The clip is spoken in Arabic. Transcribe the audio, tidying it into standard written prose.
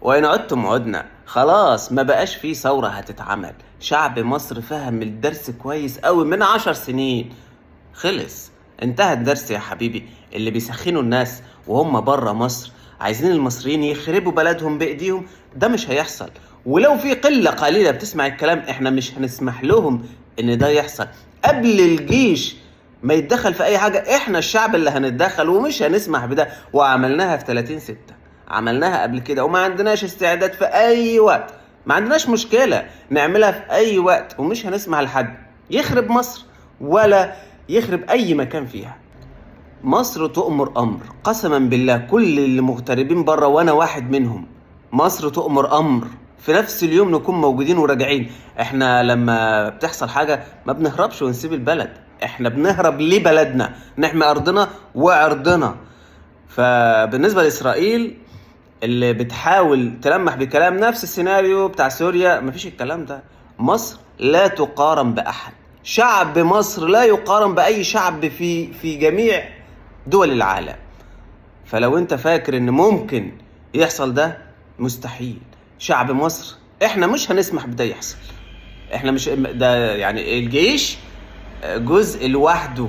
وإن عدتم عدنا. خلاص ما بقاش فيه ثورة هتتعمل. شعب مصر فهم الدرس كويس قوي من 10 سنين. خلص، انتهى الدرس يا حبيبي. اللي بيسخنوا الناس وهم بره مصر عايزين المصريين يخربوا بلدهم بإيديهم، ده مش هيحصل. ولو في قلة قليلة بتسمع الكلام، احنا مش هنسمح لهم ان ده يحصل. قبل الجيش ما يتدخل في اي حاجة، احنا الشعب اللي هنتدخل ومش هنسمح بده. وعملناها في 30/6، عملناها قبل كده، وما عندناش استعداد في اي وقت. ما عندناش مشكلة نعملها في اي وقت، ومش هنسمح لحد يخرب مصر ولا يخرب اي مكان فيها. مصر تؤمر امر، قسما بالله كل اللي مغتربين بره وانا واحد منهم. مصر تؤمر امر، في نفس اليوم نكون موجودين وراجعين. احنا لما بتحصل حاجة ما بنهربش ونسيب البلد، احنا بنهرب لبلدنا، نحمي ارضنا وعرضنا. فبالنسبة لإسرائيل اللي بتحاول تلمح بكلام نفس السيناريو بتاع سوريا، مفيش الكلام ده. مصر لا تقارن بأحد. شعب مصر لا يقارن بأي شعب في جميع دول العالم. فلو انت فاكر ان ممكن يحصل ده، مستحيل. شعب مصر احنا مش هنسمح بده يحصل. احنا مش ده يعني الجيش جزء لوحده